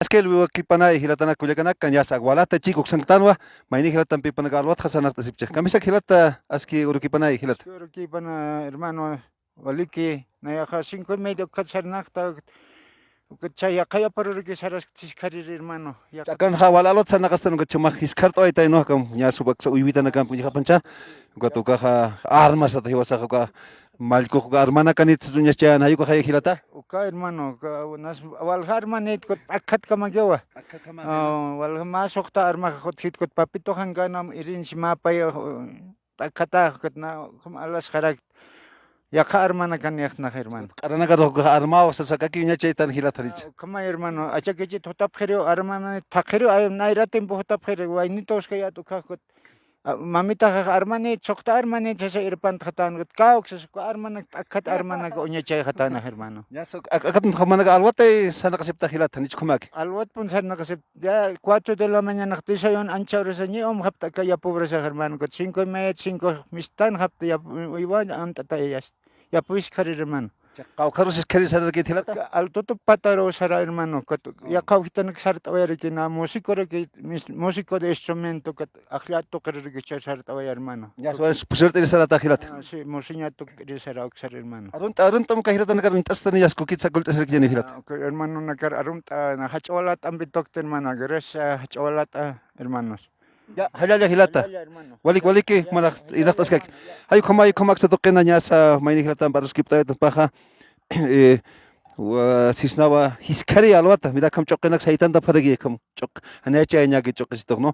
Es que el kipana hilatana kuyakana kanyas agwalata chikuk sanktanwa maini hilatan pipana galwat hasanakta sipche kamisa hilata aski urukipana hilat Aquí, pana, hermano, Waliki, Nayaja 5:30, Katsarnakta, Chayakaya para que saras tiscarir, hermano. chakan hawalalot sanakastan gachuma hiskarto ay tayo no kam nya subak sa uibitan na kam punya pancha gatuka ha armas at hiwasa ka malko ka armana kanit sunya chan hayu ka hilata Uka, hermano, nas walhar manit kot akat kamagewa. Wal masok ta arma kot hit kot papito hanganam irin si mapay akata kot na alas karak. Yaka hermana kanyak na hermano. arana ka ro ka armao sa sakaki nya chaitan hilata rich Kama hermano, acha que hotap khereo arma takhereo ay naira tempo hotap khereo ay nitos kaya to kakot. Mamita ka armani chokta armani sa irpan khatan got kaok sa armana akat armana ko nya chay khatan hermano. nya so akat khamana ka alwat ay sanakasipta hilata nich kumak Alwat pun sa nakasip ya 4 de la mañana naktisayon ancha oras ni hapta kaya pobre sa hermano got 5:30 5 mistan hapta ya iwan antatayas. Ya pues kharir hermano. kaukarus is keri sadar ki hilata Al toto pataro sara hermano ya kawita nagsarta wayar ki na musiko ke músico de instrumento kat akhlato kare ke sarta wayar hermano. nya so puserti sarata hilata Sí, musiña to de sara oxar hermano. arun tam ka hilata na karun tastan yas kukit sa kulta sir ki hilata Hermano nakar arumta na hacholat ambitok hermano gres hacholat hermanos. ya halala hilata Hermano. walik ki mana inaktas kak hayu komak sa tokena nya sa maini hilata barus kipta to paha sisnawa hiskari alwata mira kam chokenak saitan da pharagi kam chok hanacha nya ki chokis to no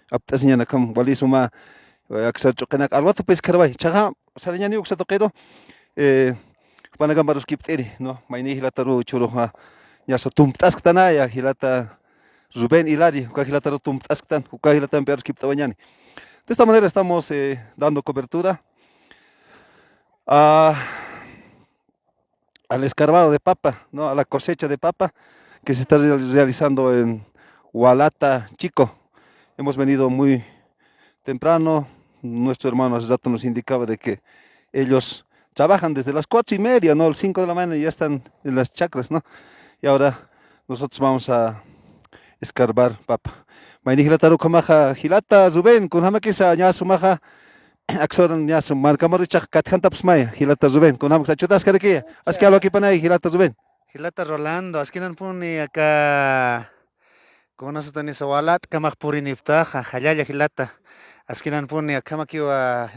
aptas nya na kam wali suma aksar chokenak alwata pes karwai chaga saranya ni uksa to kedo panagam barus kipteri no maini hilata ru churo ha nya so tumtas ktana ya hilata Rubén Hilari, Ucajilata Tumtascan, Ucajilata en Perros Kiptabañani. De esta manera estamos dando cobertura al escarbado de papa, ¿no? A la cosecha de papa que se está realizando en Hualata Chico. Hemos venido muy temprano, nuestro hermano hace rato nos indicaba de que ellos trabajan desde las 4:30, ¿no? 5 de la mañana y ya están en las chacras, ¿no? Y ahora nosotros vamos a escarbar papa. Maini hilata kamaha hilata Zuben kun hamaki sa nya sumaha aksoran nya sum marka marichak kathan tapsmay hilata Zuben kun hamak sa chutas kadaki aski alo ki panay hilata Zuben. Hilata Rolando, askinan puni acá con nosotros ni sawalat kamak puri niftaja, halaya hilata. Askinan puni acá makiwa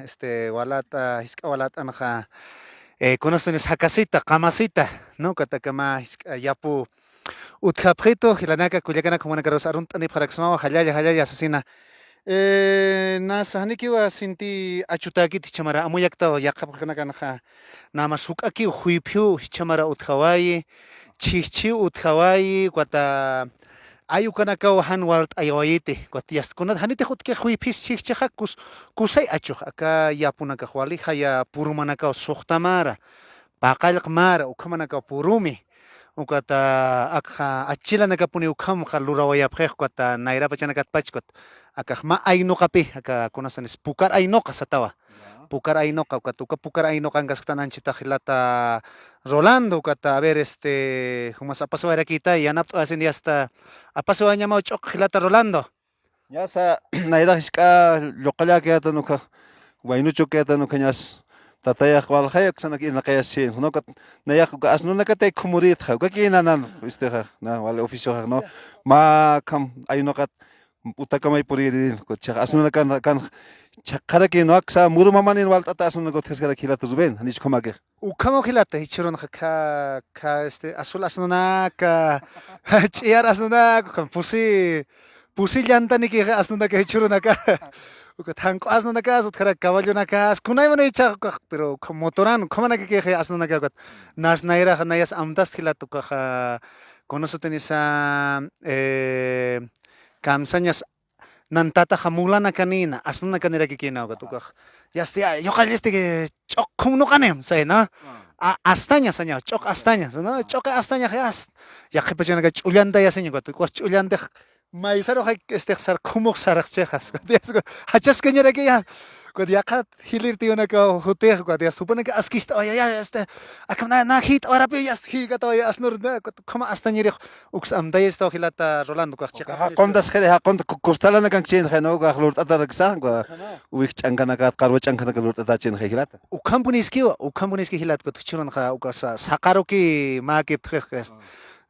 walata hiska walata anaja con nosotros ni hakasita, kamasita, no katakama yapu utkaprito hilanaka kuyakana como una carosa arunt ani paraxma halaya asesina. Nasa hanikiwa sinti achutakit chamara amuyakta yakapakana kanaja namasuk aki huipyu chamara utkawai chichi utkawai kwata ayukana ka han walt ayawayite kwatias kunat hanite hutke huipis chichcha kusay achuh aka yapuna ka hwali haya purumana ka sohtamara paqalq mara ukamana ka purumi ukata akha achila nakapuni ukam khalurawaya pkhekh kwata naira pachana katpachkot akahma aynoqapi aka kunasanis pukar aynoqa satawa pukar aynoqa ukatuka pukar aynoqa angasqtananchita hilata Rolando ukata a ver humas apasawara kita yanap asindi hasta apasawa ñama choq hilata Rolando Nya sa naida hiska lokala ke ata nuka wainucho ke ata nuka nyas tataya kwal khayak sana ki na kaya sin no kat nayak ka asno na katay kumurit kha ka kinanan kha na wala ofisyo kha no ma kam ayuno kat utakamay puri ko cha asno na kan chakara ki no aksa murumamanin wal tata asno na got khasara khilata Zuben hanich khamage ukamo hilata hichiron ka azul asno na ka chiar asno na kan pusi llanta ni ki asno na ka hichiron ka Tanko asno na kas utkara caballo na kas kunay man icha pero motoran komana que asno na kagat nas naira nayas amdas hilato ka konoso tenisa kamsañas nantata hamulana kanina asno na kanira que kina gatuka ya estia yo caliste que chokum no kanem say na astaña saña chok astaña no chok astaña ya que pechana que chullanda ya seño gatu chullanda maisaro hay sar kumok sarak chejas hachas que ñera que ya Kod yakat hilir tiyo na ka hote ko ya supone ka askista ya akam na hit ora pe ya higa to ya asnur da kama astanyiri uks amday sto hilata Rolando ka chika. Hakondas khele hakond kostala na kang chen khano ga lurt ata ragsa ga uik changana ka qarwa changana ka lurt ata chen khilata. Ukambunis ki hilat ko chiron ka ukasa sakaro ki ma ki pkhest.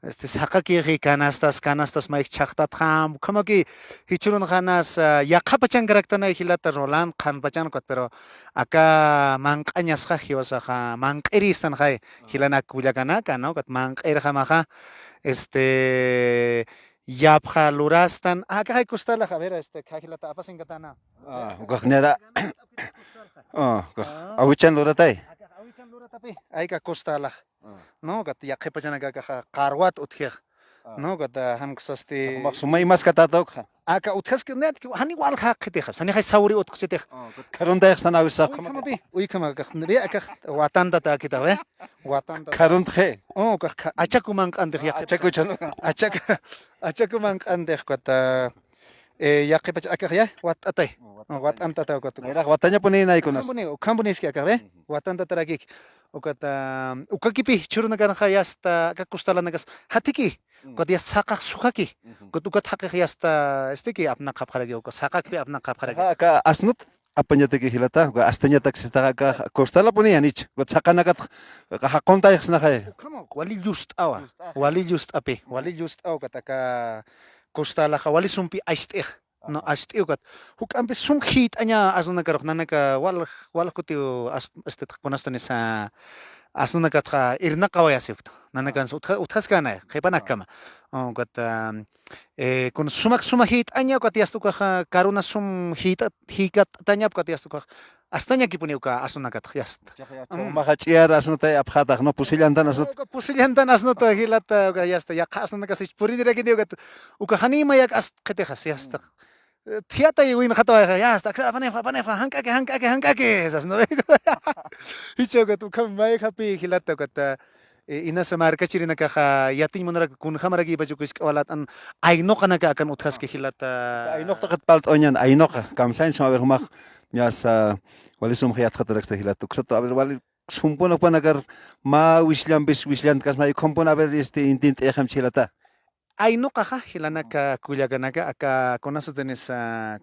Sakaki canastas maik chakta tham como que hichurun khanas yakha pachan garaktana hilata Roland khan pachan kot pero acá manqañas kha hiwasa kha manqeristan kha hilana kullakana no kot manqer khamaja yapja lurastan acá hay costala a ver kha hilata apasin katana Ugahneda awichan luratai. awichan luratapi ay ka costala no gat yakha pachan ga qarwat utkher no gat hanksasti Maksumay mas katatok. aka utkas ke net hani wal khaq khite khas hani khay sawri utksite Karunda yakhsan awisa kama bi uy kama ga khne aka watan data kita we watan data karund khe. ga achakuman qandikh yakhe Chakuchan. achakuman qandikh kota yakhe pach aka ya watatay watan data kota Mira watanya puni na ikonas. kambuni iski aka we watan data ragik ukata ukakipi churuna kan khayasta ka kustala nagas hatiki kot ya sakak sukaki kot ukat hakik yasta ki apna khap kharagi uka sakak pe apna khap kharagi Ka asnut apanya te hilata ga astanya taksista ka kostala puni anich. Got sakana ka hakonta yakhsna khay. kamo wali just aw kata ka kostala wali sumpi aistir no aistir kat huk ampe sum hit anya azuna karok nanaka wal kutiu konastani sa asuna katra irna qawaya sifta nanakan utkas kana khipanakama kat kun suma hit anya kat yastu ka karuna sum hikat tanya kat yastu ka astanya kipuni ka asuna kat yast Maha chiar asnut ay apkhata no pusilyantan asnut. pusilyantan asnut hilata ka yasta ya asuna ka puri direki kat uka hani mayak ast khete khas yasta Tiata y win khatawa ya hasta apane hankake esas no hicho que tu kam mai khapi hilata kata ina samar kachirina ka yatin monara kun khamaragi baju kus walat an aino kana ka akan utkhas ke hilata Ay nokta kat palt onyan ay nokta kamsain sama berhumah mias wali sum khayat khatarak sta hilat uksato aber wali sumpona panagar ma wislan kas mai kompona aber intint ekham chilata. aino kaha hilana ka kulyagana ka aka konaso tenis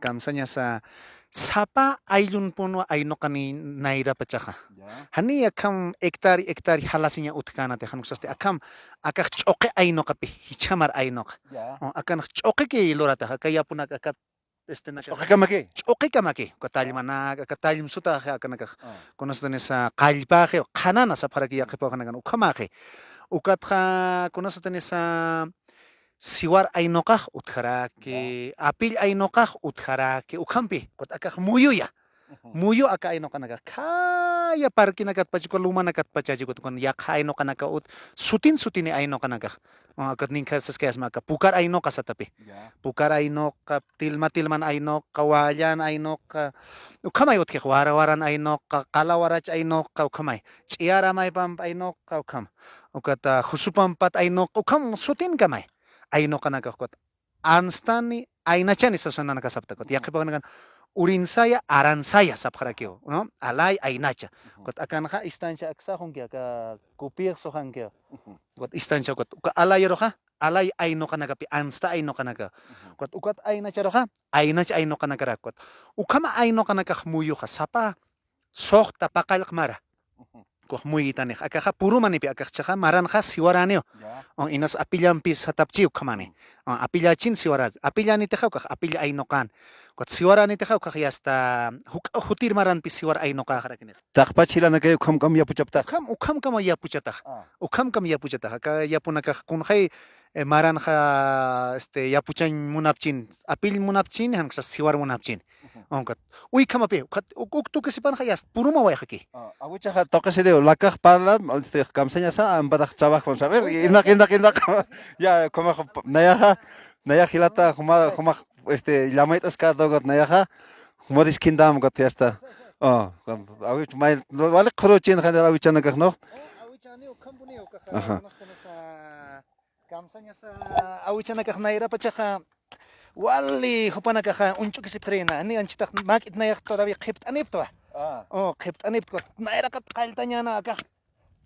kamsanya sa sapa ayun puno aino kani naira pachaha hani akam hektari halasinya utkana te hanuksaste akam akak choke aino kapi hichamar aino akan choke ke lorata kaya puna akat choke kamake katalimana katalim suta akan konaso tenis kalpa he kanana sa paraki yakipo kana ukamake ukatha konaso tenis siwar ainokah uthara ke apil ainokah uthara ke ukhampi kot akah muyu muyu aka ainokana ka kaya parkina kat pachiko lumana kat pachaji kot kon ya kha ainokana ka ut sutin ainokana ka kat ningka saskas maka pukar ainoka sa tapi pukar ainoka tilman ainok kawayan ainok ukhamay utke warawaran ainok kalawarach ainok ukhamay chiara may pam ainok ukham ukata khusupampat ainok ukham sutin kamay aino kana ka kot anstani aina chani sasana ka sapta kot yaqi pagnagan urin saya aran saya sap kharakio no alai ainacha kot akan kha istancha aksa hongya ka kupier so hangya kot istancha kot ka alai roha alai aino kana ka pi ansta aino kana ka kot ukat aina cha roha aina cha aino kana ka kot ukama aino kana ka muyu kha sapa sok tapakal kmara ko muy itane akakha puro manipi akakcha maran kha siwaraneo on inas apillampi satapchi ukhamani apillachin siwara apillani tekha ka apilla ainokan ko siwarani tekha ka yasta hutir maran pi siwar ainoka kharakine Taqpachila na kayo kam ya puchapta. ukham kam ya puchata ka yapuna ka kun khay maran kha ya puchan munapchin apil munapchin han sa siwar munapchin onkat uy kamape uktu kesipan khayas puro maway khaki Awicha ka toque se deo lakah parla kamsanya sa ambadak chabak kon saber inak ya como naya hilata kuma lamaitas ka dogot naya moris kindam got yasta awich mai wale krochin khandar awichana ka no awichani ukhambuni ukha kamsanya sa awichana ka naira pacha wali hupana kaha unchu que se prena ani anchita makit na yak todavía khipt anipto oh khipt anipto naira kat qaltanya na ka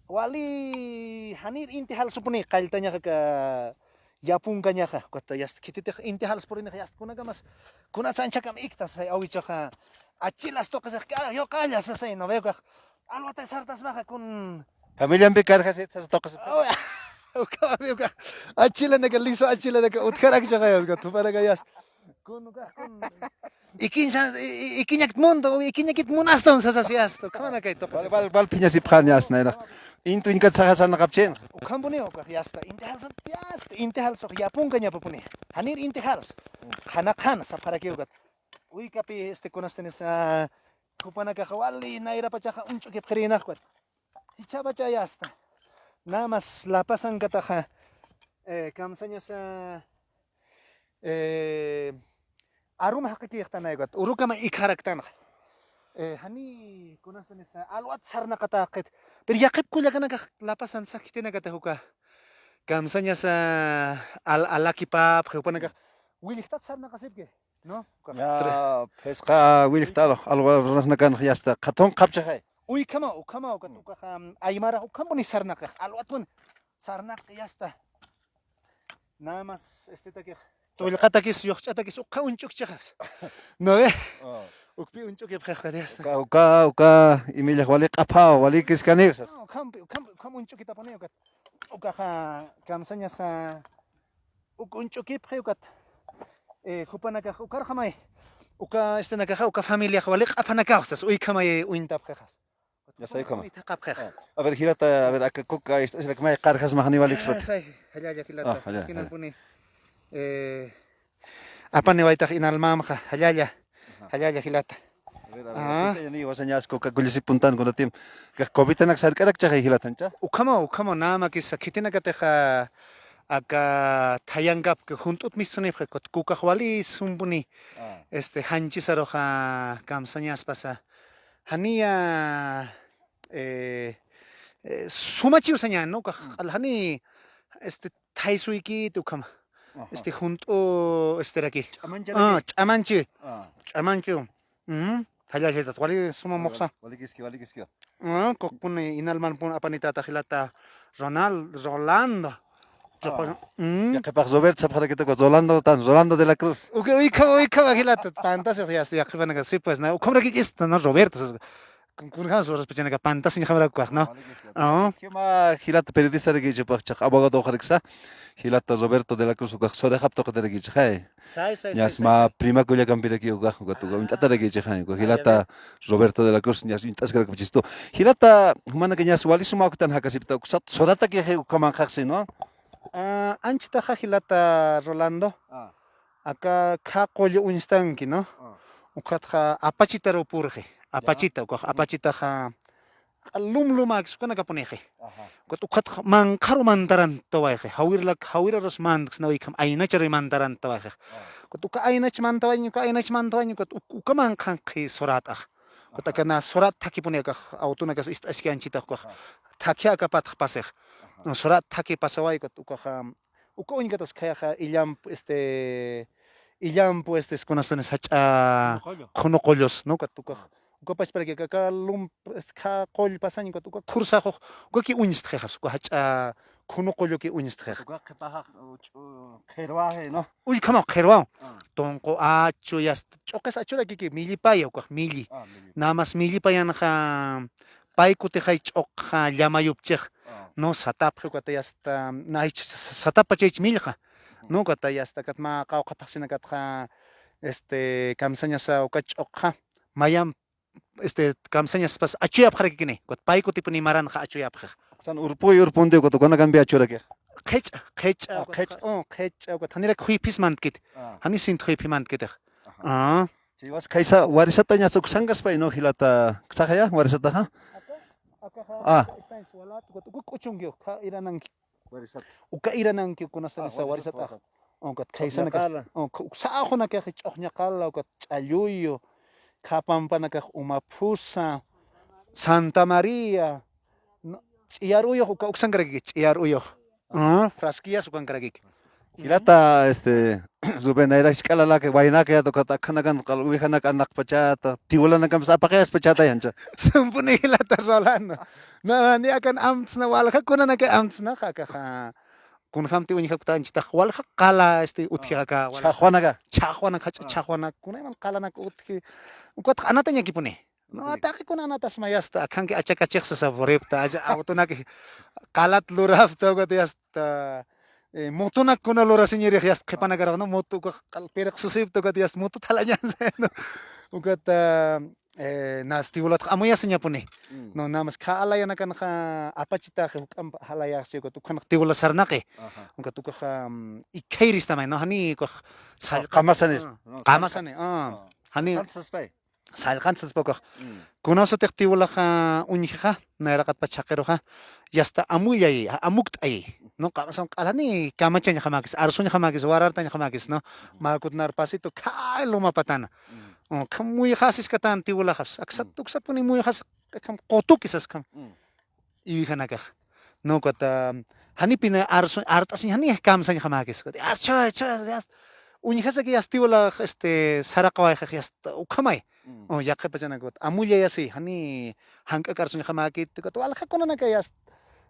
wali hanir inti hal supuni qaltanya ka yapun kanya ka kota yast kitite inti hal supuni yast kuna gamas kuna sancha kam ikta sai awicha ka achilas to ka yo kanya sa sai no veo ka alwata sartas baja kun Familia en Becar, ¿has tocado? achila na ka liso achila na ka utkarak siya kayo ka para kayas kun ikinyak mundo ikinyakit munaston sa sasiasto kana kay to kasi Val piña si pjañas, nena. Intu inkat sa hasan nakapchen. ukambuni o kahyasta intihal sa tiast intihal so yapun kanya papuni hanir intihal hanak sa para kayo kat uy kapi kunasten sa kupana ka kawali naira pa chaka uncho ke pkhirina kwat hichaba chayasta nada más la pasan kataja kamsanya sa aruma hakiki yaqtana got urukama ikharaktan hani kunastan sa alwat sarna kataqit pero yaqib kulla kana la pasan sa kitina katahuka kamsanya sa alaki pap khupana ka wilihtat sarna kasibke no Ya, pesca, willichtalo, algo nakan yasta. Katong kapcha. uy kama ukat aymara ukambuni sarna ka alwat pun sarna yasta nada más take tulqatakis yoqchatakis uqa unchuk chaqas no ve ukpi unchuk yaqqa Uka, Emilia, wali qapa, wali kiskanisas. kam unchuk kitapone uka kamsanya sa unchuk yaqqa khupana ka ukar khamay uka naka uka familia wali qapana kausas uy kamay uintap qaqas Ya sé cómo. taqap A ver, gírate, a ver, acá coca, es la que me cargas más a nivel expert. sai halaya kilata halaya, skinan puni apa ne waitaq inalmamqa halaya hilata A ver, ni vas a añadir coca, gulisi puntan con el team. Que cobita nak sar karak chaga hilatancha. ukamo nama kisa kitina kateja aka thayangap ke juntut misone kot kuka khwali sumbuni hanchi saroja kamsanyas pasa hania sumachi usanya no ka alhani thaisuiki tukam junto raki chamanchi halaya wali suma moxa Wali kiski. kokpuni inalman pun apanita tajilata Rolando Ya que para Robert se para que te Rolando de la Cruz. uy kama hilata pantas ya khibana ka sí pues na como que esto no Roberto kun khas horas pechana ka pantas ni khamra ko no Kima hilata periodista de Guille Pachak, abogado Hariksa. Hilata Roberto de la Cruz, uka so de hapto de Guille. sai Ya ma prima kuya campira ki uka tu chata de Guille. Hilata Roberto de la Cruz, ya intas kara kuchisto. Hilata humana que ya wali suma kutan hakasipta. Sodata que ukaman haksi, no? anchita hilata Rolando acá qollo unstanki no ukhatha apachita ro purge apachita lumlumax kuna kapuneje kot ukhat man kharu mandaran tawaje hawira ros man snawi kam aina chari mandaran tawaje kot uka aina chmantawani kot ukaman khanqi sorat kot akana sorat thakipuneka autuna kas istaski anchita ko thakya ka pat pasej no sorat thaki pasawai kot uka ungatas khaya illam pues conocen sacha khonoqollos no katuka uka pas para que ka lum ka qol pasani kot uka kursa kho uka ki unist khas uka hacha khonoqollo ki unist khas Uka kepaha kherwahe, no? uy kama kherwa tonko acho yas chokas achura ki milipaya uka mili nada más milipayan kha paikuti khay chokha llamayupchej no satap khukata yasta naich satap pachich milja no kata yasta katma qawqapasina katja kamsañas ukachokha mayam kamsañas pas achuyap khrakikini kot paikuti puni maran kha achuyap kha San urpunde ko to kona cambia chura ke. khech kot hanira khuipis mantkit hani sin khuipimant kit Si vas kaisa warisata nya sok sangas pa no hilata sakaya warisata ha. está en su alat kot kuchungyo kha iranang Warisata. uka iranang ki kunasana sa warisata kat kaisana ka sa khona ka khichoknya qala kat ayuyo kapampana ka umapusa Santa Maria Chiaruyo uka uksangragi Chiaruyo frasquillas ukangragi Hilata Ruben naira iskala la que vaina que toca kanagan kalwihana kanak pachata tiwala na kam sa pakas pachata yancha. Sumpuni hilata rolando. Na ni akan amts na wala kuna na kay amts na kun hamti unya ka tanchita wala kala uthiga ka wala. Chahwanaga. Chahwana chahwana kuna man kala na uthi. Ukot anata nya kipuni. No atake kuna anatas mayasta akan ke achak achak sa vorepta aja auto na ke kalat luraf to ko yasta moto na kuna lura senyeri yas kepana gara no moto ko perak susip to ko yas moto talanya no ukat nasti ulat amuya senya puni no namas ka alaya na kan ka apachita ke hukam halaya se ko tukan tiwala sarna ke ukat ka ikairis tamay no hani ko Kamasanes. kamasane hani salkan sa pokok kuno sa tektiwala ka unyika nairakat pa chakero ka yasta amuyay amukt ay no kamasang kalani kamachan niya kamakis arso niya kamakis wararta niya kamakis no makut narpasito kay lumapatan kamuy kasis katan tiwala kas aksat tuksat po ni muy kas kam kotuk isas kam iwi ka nagak no kat hani pina arso artas niya hani kamsa niya kamakis kat as choy yas unyika sa kiyas tiwala sarakaway ka kiyas ukamay yakhe pa jana got amuya yasi hani hangka karso niya kamakit kat wala ka kuna na kayas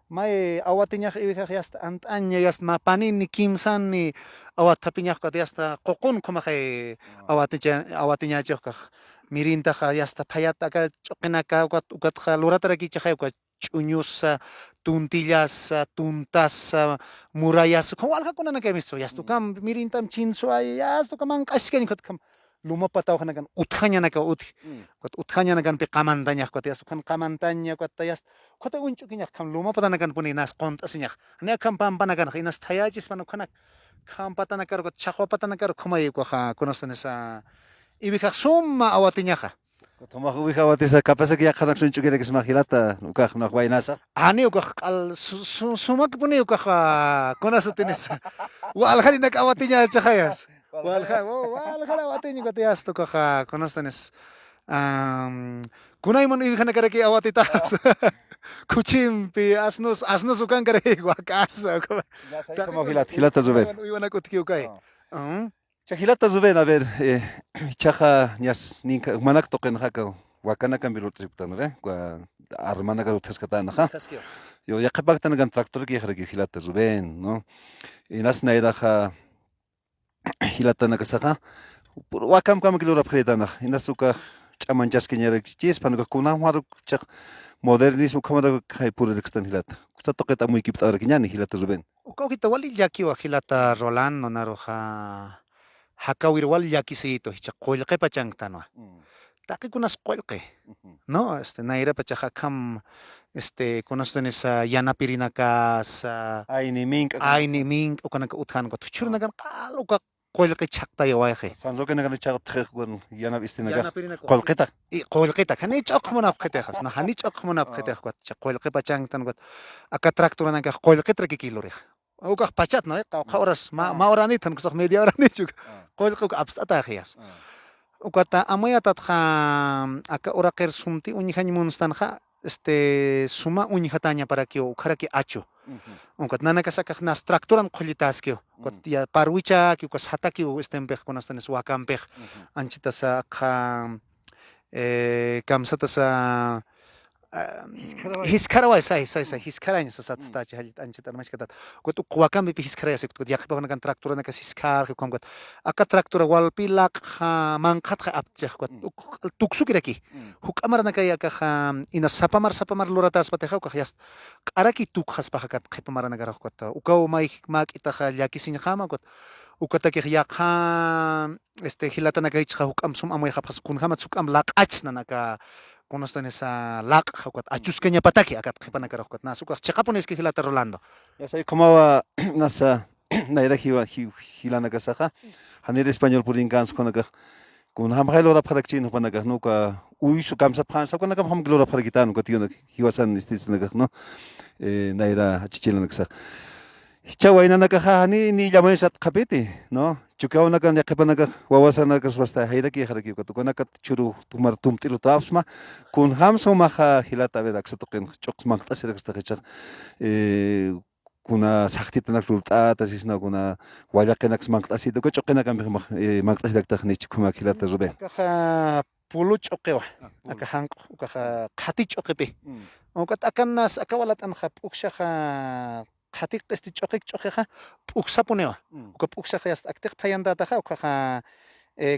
may awatinya iwika yasta antanya yasta mapanin ni kimsan ni awat tapinya ka yasta kokon kumakay awatinya ka mirinta ka yasta payata ka chokena ka ukat ka luratara ki chakay ka chunyos tuntillas tuntas murayas ko wala ka kuna na kemiso yasto kam mirintam chinso ay yasto kam kasken kot kam lumapataw ka nagan uthanya na ka uthanya nagan pe kamantanya ko tiyas kan kamantanya ko tiyas ko ta unchu kinya kam lumapata nagan puni nas kontas niya ne kam pampa nagan khinas thayajis manu kanak kam pata nakar ko chakwa pata nakar khumay ko ka kunostan sa ibika summa awatinya ka Toma ubica watisa capaz que ya kanak sunchu kira que smahilata ukah nak wainasa. ani ko al sumak puni ko ka kunostanis wal khali nak awatinya chakayas wal awatinya ko tiyas to ka kunostanis kunay mon ibika nakara ki awatita kuchim pi asnos ukan kare wakas Como hilata zuben. iwana ko tikiu kai Chahilata zuben a ver chaja nias ninka manak token haka wakana kan birut siptan re kwa armana ka utas kata na yo ya kapak tan gan tractor ki khare ki hilata zuben no inas na ira ha hilata na kasaka wakam kam ki dura preda na inasuka chamanchas ki nyere chis pan ka kuna maru chak modernismo kamada kai pura ekstan hilata kusta toketa muy kipta ara ki nyani hilata zuben ukaw kita wali yaki wa hilata rolando naroha hakawir wal yaki sito hicha qoilqe pachang tanwa taki kunas qoilqe no naira pachaja kam kunas tenesa yana pirinaka sa ay ni mink o kana ka uthan ko tuchur nagan qalu ka qoilqe chakta yawaje sanzo que nagan chaq tkh gon yana istinaga yana pirinaka qolqita qoilqita kani chaq mona qete khas na hani chaq mona qete khwat qoilqe pachang tan got aka traktor naga qoilqitra ki kilorih ukah pachat no ka horas ma orani tan kusaq media orani chuk qoilqu abstata khiyas ukata amaya tatja aka oraqer sumti unihan munstan kha suma unihataña para que ukara que acho ukat nana kasaka nas traktoran qolitas que kot ya parwicha que ukas hataki estempej konastanes wakampej anchita sa kha kamsata sa hiskarawai sai hiskaraña sa satstachi halit anchita mashkatat kot wakambi hiskaraya se kot yakpa nakan traktora nakas hiskar que komgot aka traktora walpilak manqat kha apcheh kot tuksukiraki hukamar nakaya ka ina sapamar luratas pateja ka yas qaraki tukhas pahakat khepamar nagara kot ukaw mai mak ita yakisinya khama kot ukataki yakha hilata nakay chha hukam sum amoy khapkhas kun khama tsukam laqach nanaka konostan esa laq khawkat achuskanya pataki akat khepana karakot nasuka chaqapones ki hilata rolando ya sai como nasa naira hilana kasaja hanir español purin kans konaka kun ham khalo rap kharak chin panaka no ka uisu kamsa phansa konaka ham glora pharakitan ko tiona hiwasan istisnaga no naira chichilana kasa Chawaina nakahani ni llamay sat kapiti, no? Chukaw nakan yakipanaga wawasan nakas basta hayda ki haraki ko to nakat churu tumar tumtilo tapsma kun ham so maha hilata verak satoken choks makta sirak sta kachak kuna saktitanak rurt'ata sisna kuna wallaqinakas manqt'asita ch'uqinakanpik manqt'asilaktaq nichikuma hilata Rubén. Akaja pulu ch'uqiwa aka hanq'u ukaja qhati ch'uqipi ukat akanas akawalat'anja p'ukshaja qhati ch'uqiq ch'uqiqa p'uksapuniwa uka p'ukshaja yasta aktiq phayantataja ukaja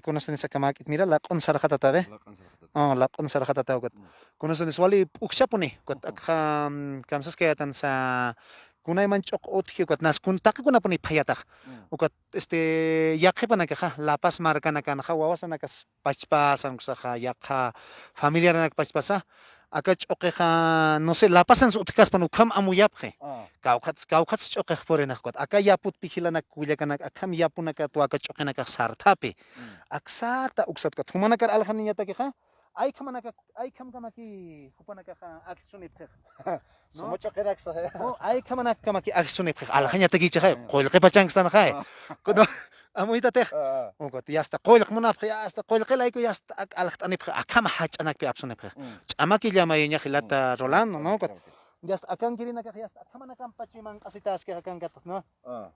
kunastanis akamak'it mira laq'un sarqatataqa laq'un sarqatata ukat kunastanis wali p'uksapuni ukat akaja kamsaskayatan sa kunayman ch'uq utji ukat naskun taqikunapuni phayataq ukat yaqipanakaja La Paz markanakanaja wawasanakas pachpasan kusaja yaqa familiarnak pachpasa aka ch'uqiqa no sé La Pazan utkaspan ukham amuyapqi kawqatas ch'uqiq purinaq ukat aka yaputpi hilanak willakanak akham yapunaka tuaka ch'uqinakaq sartapi aksata uksatqa thumanakar alqaniñatakiqa aykamkamaki hupanakaqa aksunipqiq Sumo ch'uqiraqsa aykamaki aksunipqiq alqañatakichaqa qollqipachanksanaqa kuno amuytatej ukat yasta qollq munapqi yasta qollqilayku yasta alqt'anipqi akama hach'anakpi apsunipqi ch'amaki llamayña hilata Rolando no yasta akan kirinakaq yasta akamanakampachi manq'asitaskej akankataq no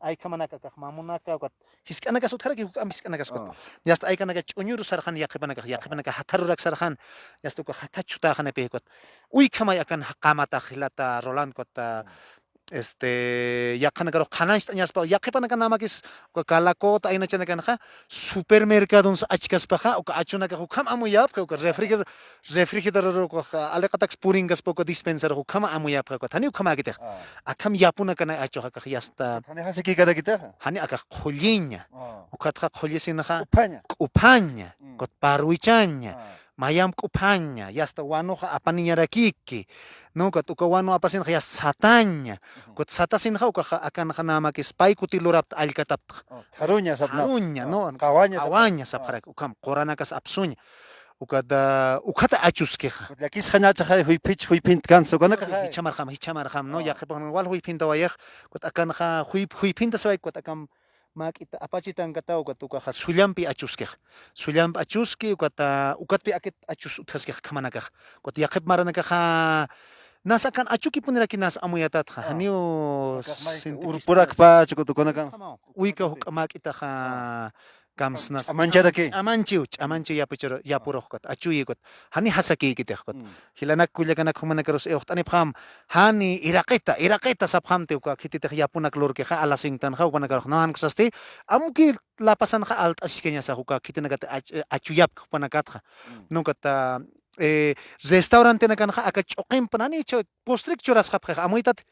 aykamanakaq mamunaka ukat hisk'anakas utjaraki huk'am hisk'anakas ukat yasta aykanaka ch'uñuru sarqan yaqipanaka hatarurak sarqan yasta uka hatachu taqanapi ukat uykamay akan qamataq hilata Rolando ukat yaqanakaruq qananchta añaspa yaqipanaka namakis uka kalakota aynachanakanaqa supermercados achkaspaqa uka achunaka hukam amuyapqa uka refrigerador uka aliqatax puringaspa uka dispensar hukama amuyapqa uka thani ukama akitej akam yapunakana achuqa yasta Thani hasiki kadakitaqa hani aka qulliña ukatqa qullisinaqa Upaña q'upaña ukat parwichaña mayam q'upaña yasta wanuqa apaniñarakiki no ukat uka wanu apasinqa yasta sataña ukat satasinqa ukaqa akanaqa namakis pay kutilurapta allkatapta Taruña sapna haruña no Qawaña sapqarak ukam qoranakas apsuña ukata achuskeqa Yakis hañachaqa huypint kanso kanaka hichamarqam no yaqipan wal huypinta wayaq ukat akanaqa huypinta sawayk ukat akam mak'ita apachitankata ukat ukaqa sullampi achuski ukatpi akit achus uthaskeqa khamanakaq ukat yaqip maranakaqa nas akan achuki puniraki nas amuyatatqa haniu urpurakpa chukutukunakan uyka huk mak'itaqa kamsnas Amancharaki ch'amanchiw yapuruq ukat achuyi ukat hani hasakiykitej ukat hilanak kullakanak humanakaros uqt'anipqam hani iraqita sapqamti uka kititej yapunak lurkiqa alasingtanqa upanakaruq nahan kusasti amuki La Pazanqa alt'asishkañasaq uka kitinakata achuyapqa upanakatqa nunkata restaurante nakanqa aka ch'uqinpa nani postrik churasqapqa amuytat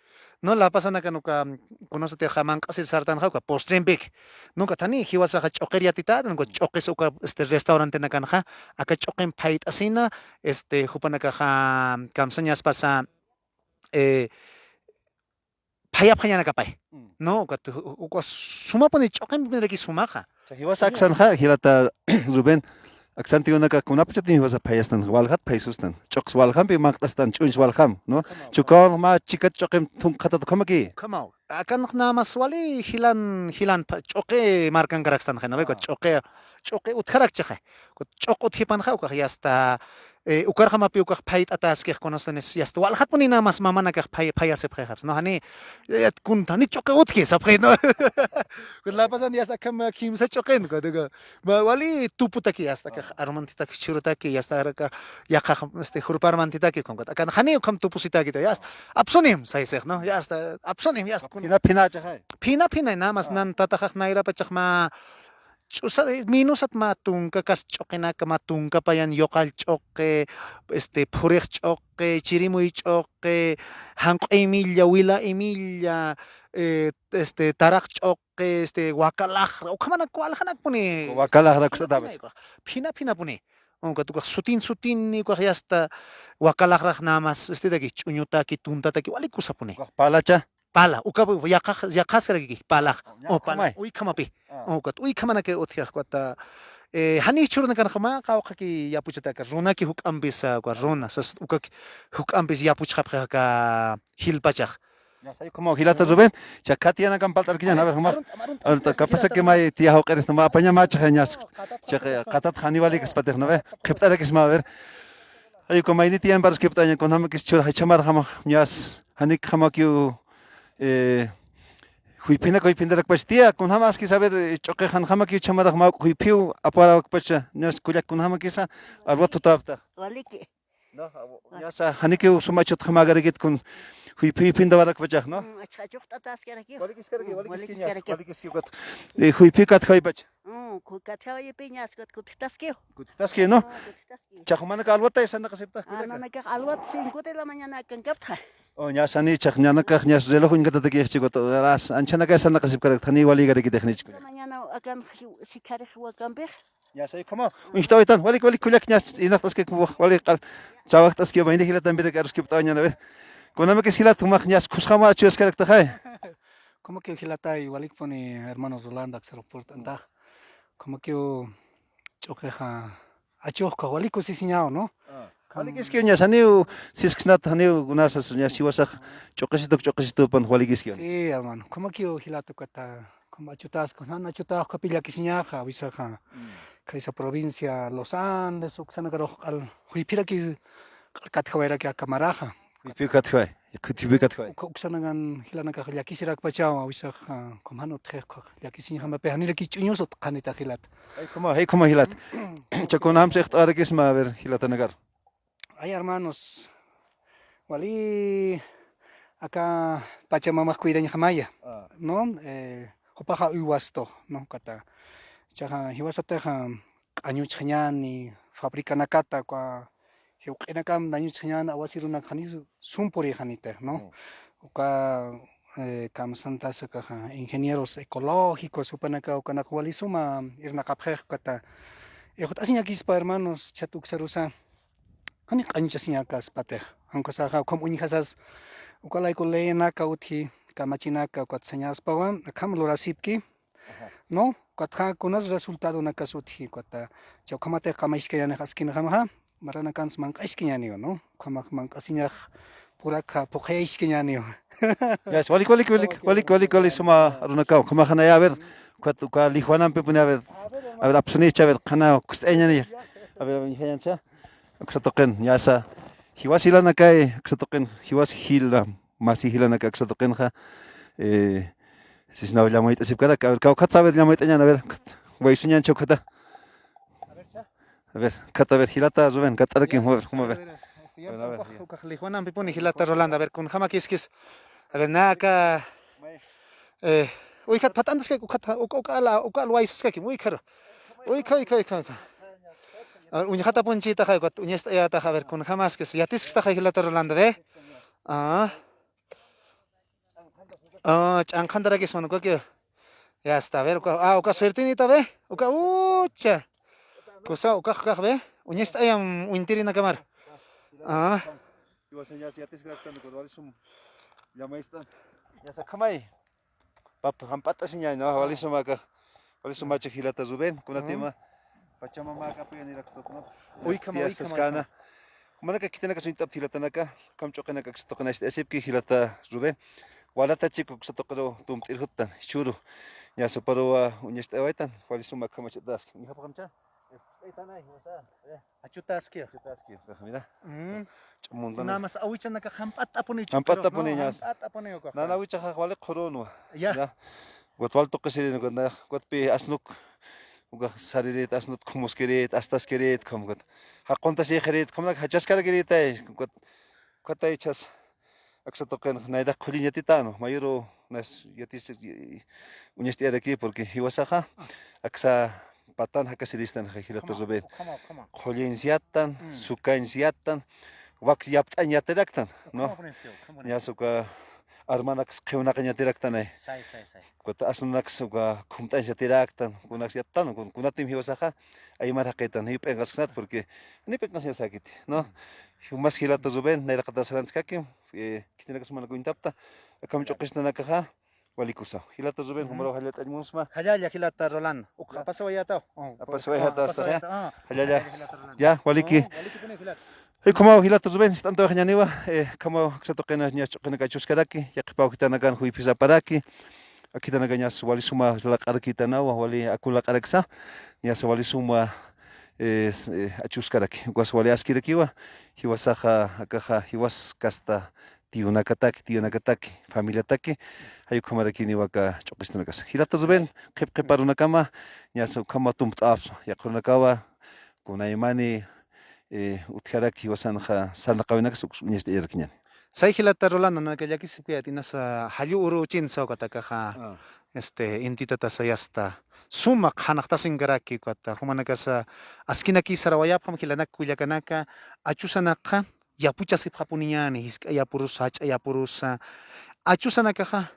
no La Pazanaka nuka conoce manq'asi sartanqa uka postrenpik nuka thani hiwasaqa ch'uqiriyatita nuka ch'uqis uka restaurante nakanqa aka ch'uqin phayt'asina hupanakaqa kamsañaspasa phayapqañanakapay no uka sumapuni ch'uqinpinriki sumaqa Hiwasa aksanqa hilata Rubén aksantikunaka kunapachatin hiwasa phayastan walhat phaysustan ch'uqs walhampi maqt'astan ch'unch walham no chukon ma chikat ch'uqim thunqatata khamaki Kamau akan namas wali hilan ch'uqi markankaraksan khana beko ch'uqi utkarakchaqa ch'uq uthipanqa uka yasta ukarqamapi ukaq phayt ataskej conocenes yasta walhatpuni namas mamanakaq phayasepqeqaps no hani kun thani ch'uqi utki sapqi no kun La Pazan yasta kama kimsa ch'uqin ko wali tuputaki yasta kaq armantitaki churutaki yasta araka yaqaq hurparmantitaki konkat akan hani ukam tupusitaki yasta apsunim saysej no yasta apsunim yasta Pina chaqa Phina namas nan tatajaq nayrapachaq ma minusat matunka kas ch'uqinaka matunka payan yoqal ch'uqi phuriq ch'uqi chirimuy ch'uqi hanq'uy milla wila imilla taraq ch'uqi wakalaqra ukhamanaku alhanakpuni wakalaqra kusatapas phina puni onka tukaq sutin ukaq yasta wakalaqraq namas taki ch'uñutaki tuntataki wali kusapuni palacha pala ukapu yaqaskaraki palaq pala uykamapi ukat uykamanaki uthiaq kuata hani churnakanqa ma qawqaki yapuchataka runaki huk'ampis runa sas ukaki huk'ampis yapuchqapqa hilpachaq Yasay como hilata Rubén chakatiana kan paltarkiñan a ver jamás kapasa que may tiajo qeres no apaña macha genias qatat hanibali kaspatej no ve qiptara kisma a ver ay como ay tiempo para qiptaña con hamakis chur hachamar hama ñas hanik hamakyu Huipina huipindarak pastia kun hamas ki saber choque han hama ki chamarak ma huipiu apara pacha nas kulak kun hama kisa arwatu tapta. Waliki. No, ya sa hanike sumachot hamagarigit kun huipi pindawarak pacha no. Achachuk tatas keraki. Walikis karagi walikis Walikis kinyas karagi. walikis ki kat. Huipi kat khai pach. Kukathaw yung pinyas kot taskio. Kutas ki no. Taskio. Chakmana ka alwata isa nakasipta. Ano nagkakalwat 5 de la mañana kangkapta. O nya sani chak nya nak nyas reloj in kata ki chigot ras anchana ka sa nakasip karak thani wali garigi technic. La mañana akan sikari huwa kampir. Ya say kama unshtawitan walik kulak nyas inak tas ki walik qal chawak tas ki bainde hilatan bide karus ki ptanya na ver. Kunama que hilat tumak nyas kuskama chus karak ta khai. Como que hilata y walik poni hermanos Rolanda que se reporta anda. Como que choqueja achoka waliko sisinao, ¿no? Walikis ki nyas ani sisknat hani unasas nyas siwasak chokesito pan walikis ki. Sí, hermano. Como que hilata kata como achutas con ana achutas capilla que siñaja, visaja. Que esa provincia Los Andes, uxana garo al huipira que katjawera que akamaraja. Huipi kat khai. Kutubi kat khai. Uxana gan hilana ka ya kisirak pachao, visaja como hano trek ya kisiñaja me pehanira ki chuñosot kanita hilat. Hey koma hilat. Chakunam secht arakis ma ver hilatanagar. Ay, hermanos, wali acá Pachamama cuidaña jamaya, ¿no? Hopaja uwasto, ¿no? Kata, chaja, hiwasata año chañani, fabrica nakata, kwa, hiukenakam, daño chañana, awasiruna janisu, sumpori janite, ¿no? Oka, kam santa saka, ingenieros ecológicos, upanaka, ukanakwalisuma, irnakapjej, kata, asinya kispa, hermanos, chatuk sarusa. Ani kancha sinyakas pateh. Angko saha kom unihasas ukalay ko leyena ka uthi kamachina ka kwat senyas pawan akam lorasipki. No, kwat kunas resultado na kasuthi kwata chau kamate kamaiske yana haskin hamaha marana kans mang aiske yani no. Kamak mang asinya pura ka pokeiske yani. Yes, walik suma arunaka kama khana ya ver kwat ka lihuanan pe punya ver. A ver apsuni chaver khana kustenya ni. A ver hiyancha. Aksatoqen yasa hiwasilana kay aksatoqen hiwas hila masi hilana ka aksatoqen ja sisna llamoit asipkara ka ver ka saber llamoit añana ver waisuñan chokata a ver kata ver hilata zuben katarakin a ver Lijuanan pipuni hilata Rolanda, a ver, con jama kiskis. A ver, naka. Uy, kat patandas kay ukala waisus kay muy caro. Uy, kay. A ver, uñjata punchita kay kat uñesta ya ta a ver, con jamas que ya tiskista kay hilata Rolanda, ve. Chankhandara que son que ya está, a ver, uka suertinita ve. Uka ucha. Cosa uka ve. Uñesta ya uintirina kamar. Iwasan ya tiskraktan ko walisum llamaista ya sa kamay pap hampata sinya no walisum aka walisum macha hilata zuben kuna tema pachamama ka pe ni raksto no Uy, kama skana mana ka kitana ka suntap hilata naka kam chokena ka stokena esep ki hilata zuben walata chiku stokero tum tirhutan churu ya so paro unyesta waitan walisum aka macha das ni hapa kamcha Tanay, wasa. Achutaski. Mira. Nada más awicha nakahampat apone. Hampat apone ñas. Hampat apone yo. Nana awicha wale khorono. Ya. Gotwal to kasi gotna gotpe asnuk uga sariret asnut khumuskeret astaskeret khamgot. Haqqonta si kheret khamnak hachaskara geret ay got kotay chas aksotoken naida khuliñatitano mayuro nas yatis uñesti de aquí porque hiwasaja aksa patan hakasiristan hilata zuben kholinsiatan sukansiatan waks yaptan yateraktan no ya suka armanax khewnaqa yateraktan ay Sai. kota asnax suka khumtan yateraktan kunax yattan kunatim hiwasaja ay maraqetan hipengasnat porque ni pengas yasakit no humas hilata zuben nayraqata saranskaki kitinakas manakuintapta kam choqisnanakaja walikusa hilata zuben humaro halat ajmusma Hayaya hilata Roland. Uka pasawaya tao. pasawaya tao sa hayaya ya waliki como hilata zuben tanto hañaniwa como xatoqena ñas choqena kachuskaraki yaqpa kitanakan huipisa paraki akitanakan ñas walisuma laqarkitanawa wali akula qaraksa ñas walisuma achuskaraki was wali askirakiwa hiwasaja akaja hiwas kasta tío nakataki, familia taki, hay como aquí ni waka chokistana casa. Hilata zuben, que para una cama, ya se cama tumpt apso, ya con una cava, con aymani, utjaraki wasanja, sana kawinak suk unyeste yerkiñan. Say hilata Rolando na kaya kisipya tinasa hayu uru chin sa kataka intitata sayasta sumak hanakta singaraki kata humanaka sa askinaki sarawayap ham hilanak kuyakanaka achusanaka yapucha siphapuniyani hiska yapurus hach yapurus achusanaka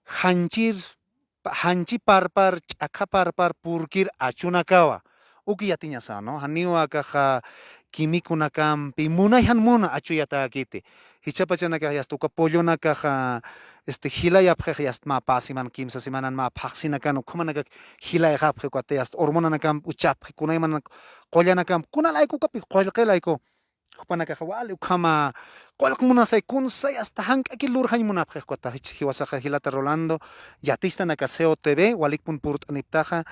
hanchi parpar chaka parpar purkir achunakawa uki yatinya sa no haniwa kaha kimikunakam munayhan muna achuyata kiti hichapachanaka yastuka pollonaka hilayapqa yast ma pasiman kimsa semanan ma phaqsinakan ukhumanaka hilayaqapqa kwate yast hormonanakam uchapqa kunayman qollanakam kunalayku kapi qollqelayku hupanaka wali ukhama qolqmunasay kunsay hasta hank'aki lurhay munapqa kwata hiwasaqa hilata Rolando yatistanaka Seo TV walikpun purt'aniptaqa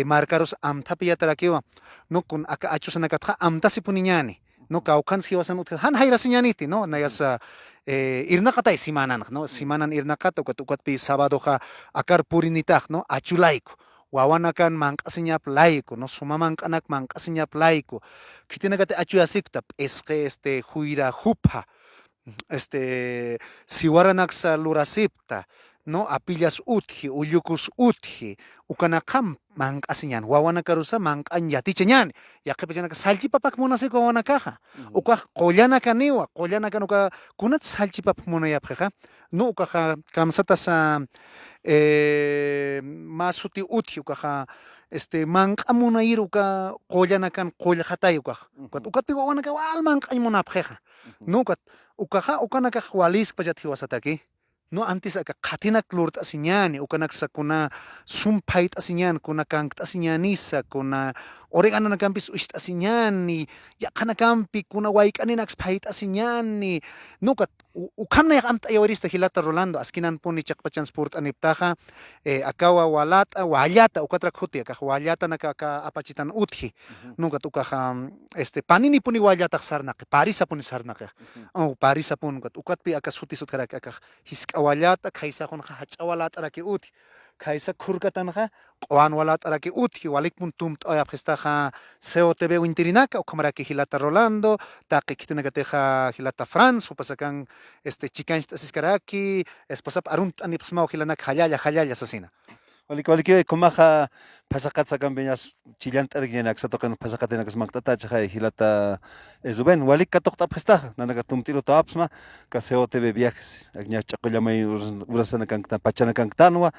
marcaros amthapi yatarakiwa no kun aka achusanakatqa amtasipuniñani no kaukan hiwasan utqa han hayrasiñaniti no nayasa irnaqatay simanan no simanan irnaqata ukatpi sabadoqa akar purinitaq no achulayku wawanakan manq'asiñap layku no sumamanq'anak manq'asiñap layku kitinakati achuyasikta p'isqe huyra hupha siwaranaksa lurasipta no apillas uthi ullukus uthi ukanaqam manq'asiñan wawanakarusa manq'an yatichañani yaqipachanaka salchipapak munasiku wawanakaqa ukaq qollanakaniwa qollanakan uka kunat salchipapak munayapqiqa no ukaqa kamsatasa masuti uthi ukaqa manq'a munayir uka qollanakan qollqatay ukaq ukatpi wawanaka wal manq'ay munapqiqa no ukaqa ukanaka walisqpachat hiwasataki no antes aka qhatinak lurt'asiñani ukanaksa kuna sumpayt'asiñani kuna kankt'asiñanisa kuna oregananakampis usht'asiñani yaqanakampi kuna wayk'aninax phayt'asiñani nuqa ukhamnayaq amt'ayawarista hilata Rolando askinanpuni chaqpachans purt'aniptaqa akawa walata wallata ukatrak huti akaq wallatanaka aka apachitan uthi nuqa ukaqa paninipuni wallataq sarnaqi parisapuni sarnaqi parisapun ukatpi aka suti sutkaraki akaq hisk'a wallata khaysaqunqa hach'awalat'araki uthi khaysa khurkatanqa q'wan walat'araki uthi walikpun tumt'ayapqistaqa Seo TV wintirinaka ukhamaraki hilata Rolando taqi kitinakateqa hilata France upasakan chikanchta asiskaraki esposap arunt'anipasmaw hilanaka hallalla sasina Waliki kumaja pasaqat sakampiñas chillant'arik ñanak satoqan pasaqatinakas maqtatacha hay hilata Zuben walik katoqt'apqistaqa nanaka tumt'iru tawapsma ka Seo TV viajes ña ch'aqullamay urasana kankta pachana kanktanwa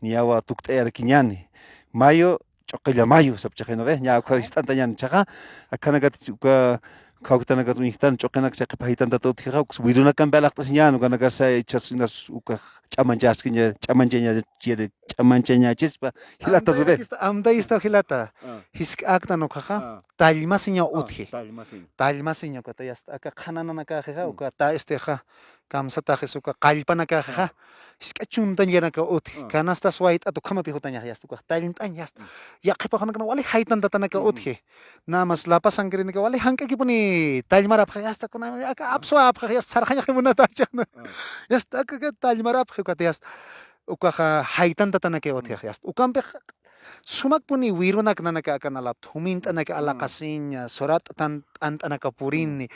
niyawa tukt'ayarkiñani mayo ch'uqilla mayo sapchaqinoqe ña ukha ñani chaqa akhanakati uka kawtanaka uñiqtan ch'uqinaka chayqa pahitantata uthiqa wirunakampi alaqt'asiñani ukanakasa ichas uka ch'amanchasqiña ch'amanchañachispa hilata Zuben amdayista hilata hisk'aqta nuqaqa tallmasiña uthi tallmasiña ukata yasta aka qhanananakaqa uka kamsataqis uka qallpanakaqa hisk'achuntañanaka uthi kanastas wayt'ata ukhamapi hutañaq yasta uka tallmt'añ yasta yaqipaqanakana wali haytantatanaka uthi namas lapasankirinaka wali hank'akipuni tallmarapqa yasta kuna aka apsuapqa yasta sarqañaqi munatachana yasta aka tallmarapqa ukata yasta ukaqa haytantatanaka uthiq yasta ukanpiq sumakpuni wirunaka nanaka akanalapta humint'anaka alaqasiña surat'a t'ant'anaka purini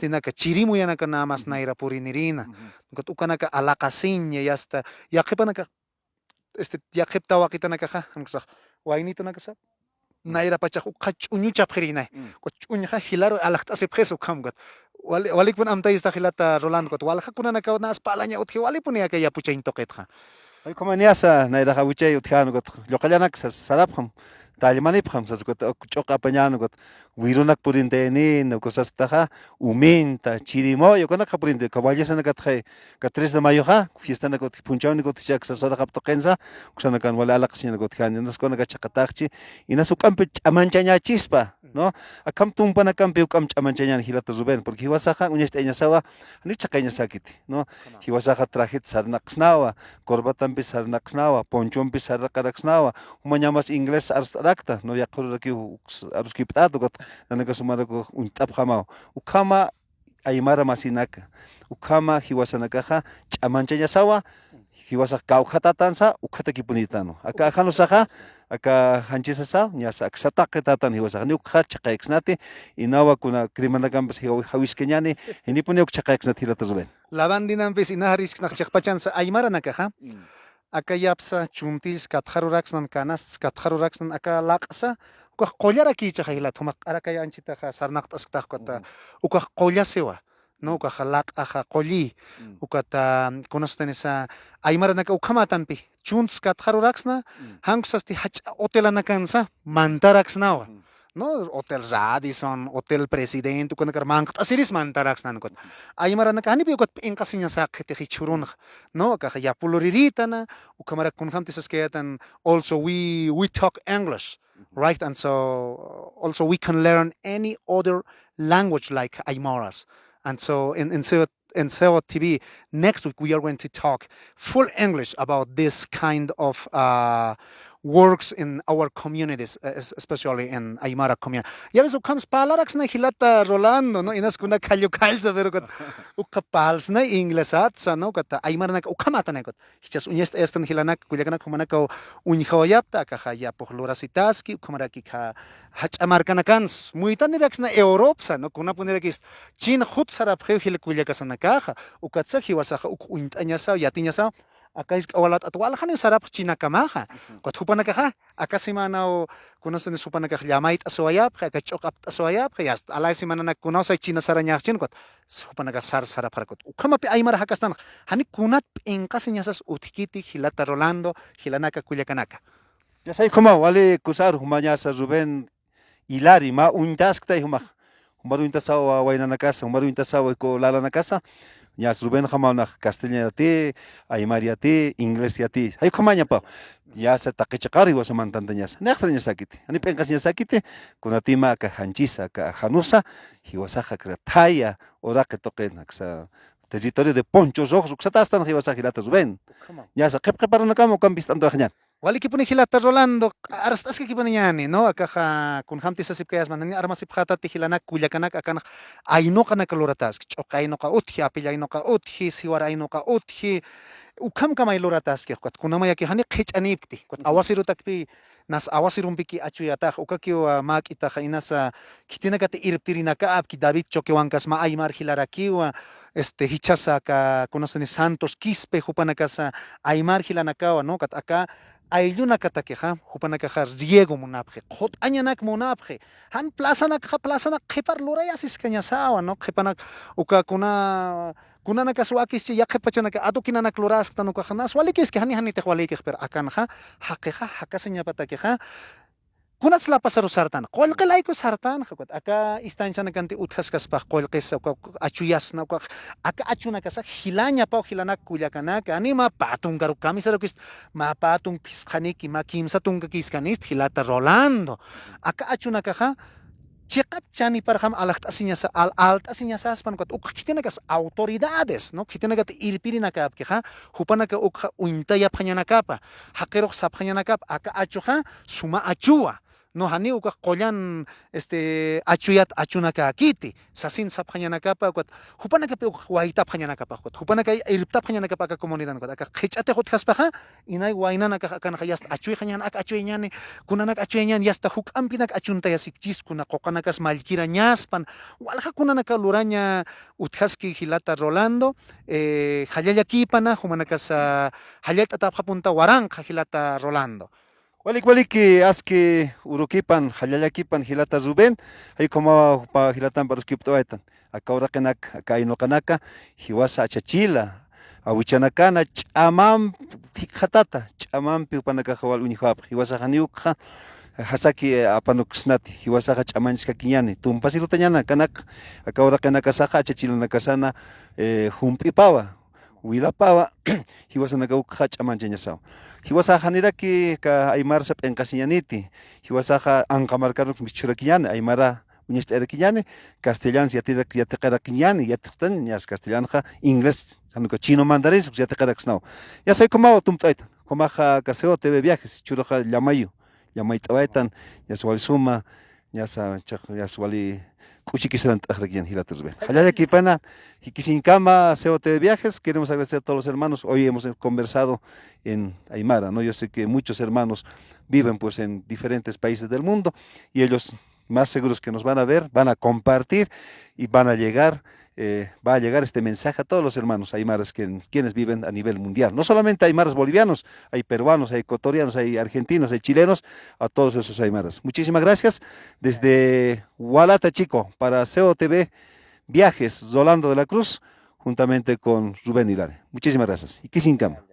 naka chirimuyanaka namas nayra purinirina ukanaka alaqasiña yasta yaqipanaka yaqipta waqitanakaqa waynitunakasa nayra pachaq uqa ch'uñuchapqirinay ch'uñaqa hilaru alaqt'asipqis ukhamkat walikpun amtaysta hilata Rolando walqakunanaka naspalaña utji walipuni aka yapuchayn toqetqa como niasa nayraqa wichay utjanu lloqallanak sarapqam tallmanipqam sasukata ch'uqa apañanu wirunak purinteni nukusastaqa uminta chirimoyo kunaqa purinte kaballesanakatqa ka 3 de mayoqa fiestanaka punchawni kutichak sasodaqap toqensa kusanakan wala alaqasiñana kutjani naskunaka chaqataqchi inas ukampi ch'amanchañachispa no akam tumpanakampi ukam ch'amanchañani hilata Zuben porque hiwasaqa uñashta iñasawa ni chaqañasakiti no hiwasaqa trajeta sarnaqsnawa corbatanpi sarnaqsnawa ponchonpi sarraqaraqsnawa umañamas inglés ars'arakta no yaqururaki aruskipt'atu nanaka sumaraku unt'apqamaw ukhama aymara masinaka ukama hiwasanakaja ch'amancha yasawa hiwasaq kawjatatansa ukhata kipunitano aka ajanusaja aka hanchisasa ñasa aksataqetatan hiwasaq ni ukja chaqayksnati inawa kuna krimanakampis hawishkeñani hinipuni ukchaqayksnati hilata ruben Lavandinampis inaharisqnaq chiqpachansa aymaranakaja. Aka yapsa chuntis katjaruraksnan kanas katjaruraksnan aka laqsa ukaq qollara kichaqa hilata humaq arakay anchitaqa sarnaqt'asqtaqkata ukaq qollasewa no ukaq laq'aqa qolli ukata kunastanisa aymaranaka ukamatanpi chuntis katjaruraksna hankusasti hach'a hotelanakansa mantaraksnawa no hotel Radisson hotel presidente kunakar manqt'asiris mantaraksnankut aymaranaka hanipi ukat p'inqasiña saqhiti hichurunaq no aka yapuluriritana ukamara kunhamtisaskayatan also we talk English right and so also we can learn any other language like Aymaras and so in Sewa TV next week we are going to talk full English about this kind of works in our communities, especially in Aymara community. Ya ves, ukams palarax na hilata Rolando, no? Inas kuna kalyo kalza pero kat ukapals na inglesat sa no kat Aymara na ukamata na kat. Hichas unyest estan hilanak kulyakana kumanakaw unyhawayapta kahaya pohlorasitaski ukamaraki ka hachamarka na kans. Muitan nirax na Europe sa no kuna punirakis Chin hut sarap hil kulyakasana kaha ukatsa hiwasaha ukuintanyasa yatinyasa acá es awalat atwal khan sarap china kamaha kot hupanaka acá semana kunostan supanaka llamait aswayap ka chokap aswayap yas alay semana na kunosay china saranyachin kot supanaka sarap kot ukama pi aymar hakastan hani kunat enkasinyasas utkiti hilata Rolando hilanaka kulyakanaka ya say kuma wale kusar humanyasa Ruben Hilari ma untaskta huma humaru intasawa wainana casa humaru intasawa ko lala na casa Ñas Ruben jamana castellano ti, Aymaria ti, inglés ti. Hay comaña pa. Ya se taquichacari was mantanta ñas. Nextra ñasakiti. Ani pencas ñasakiti con atima ka hanchisa ka hanusa y wasaja ka taya ora que toque naxa territorio de ponchos ojos uxatastan hiwasajirata Ruben. Ya se qep para na kamo kan bistando hañan. Wali kipuni hilata Rolando arastas que kipuni yani no akaja kun hamti sasip kayas manani armasip khata tihilanak kulyakanak akan ayno kana kaloratas chokay no ka uthi apilay no ka uthi siwaray no ka uthi ukam kamay loratas ke kwat kunamaya ki hani khichanipti kwat awasiru takpi nas awasirum piki achuyata ukakio makita inasa kitinakate irptirina ka ap ki David chokewankas ma aymar hilarakiwa hichasa ka kunasani Santos Quispe hupanakasa aymar hilanakawa no kat aka aylluna katakeja hupanakaja riego munapje hot añanak munapje han plazanak qhepar lurayasis kañasawa no qhepanak uka kunana kaswakis ya qhepachanaka atukinanak luraskta no kajanas walikis que hani te walikis per akanja hakeja hakaseña patakeja kunats la pasaru sartan qolqelay ko sartan khakot aka istancha na kanti uthaskas pa qolqes achuyas na aka achuna kasa hilaña pa hilanak kulyakana anima patung garu kamisaro kis ma patung pisqaniki ma kimsa tunga kiskanis hilata Rolando aka achuna kaja chiqap chani parham alaqt asiñasa alt asiñasa aspan kot uqtinakas autoridades no kitinagat irpirinakap keja hupanaka uqa uintaya phañanakapa haqiroq saphañanakap aka achuja suma achua no hani uka qollan achuyat achunaka kiti sasin saphañanakapa kot hupanaka pe waita phañanakapa kot hupanaka irpta phañanakapa ka comunidad kot aka khichate hot khaspaja inay wainanaka kan khayas achuy khañan aka achuyeñani kunanak achuyeñan yasta huk ampinak achunta yasikchis kuna qoqanakas malkira ñaspan walja kunanaka luraña uthaski hilata Rolando hallalla kipana humanakas hallata taphapunta waranja hilata Rolando Walik aski urukipan hallallakipan hilata Ruben hay como pa hilatan para skiptoetan akawra kanak akaino kanaka hiwasa achachila awichanakana ch'amam pikhatata ch'amam pipanaka hawal unihap hiwasa haniukha hasaki apanuksnati hiwasa ch'amanchka kiñani tumpasirutañana kanak akawra kanaka saja achachila nakasana humpipawa Wilapawa hiwasanaka ukha ch'amanchañasaw hiwasaja niraki ka Aymara sap enkasiñaniti hiwasaja anqamarkaruk michurakiñani Aymara uñashta erakiñani castellano yatiqerakiñani yatiqtani ñas castellanoja inglés hanuka chino mandarin suk yatiqeraksnaw yasay kumawa tumt'aytan kumaja kaseo TV Viajes churaja llamayt'awaytan yas wali suma yas wali Cuchiquisaran Tajraquian Hilates Rubén. Allá de aquí, pana, Jiquisincama, COT de Viajes, queremos agradecer a todos los hermanos. Hoy hemos conversado en Aymara, ¿no? Yo sé que muchos hermanos viven pues en diferentes países del mundo y ellos más seguros que nos van a ver, van a compartir y van a llegar, va a llegar este mensaje a todos los hermanos aymaras quienes viven a nivel mundial. No solamente aymaras bolivianos, hay peruanos, hay ecuatorianos, hay argentinos, hay chilenos, a todos esos aymaras. Muchísimas gracias. Desde Hualata, Chico, para COTV Viajes, Rolando de la Cruz, juntamente con Rubén Hilare. Muchísimas gracias. Y Kisincama.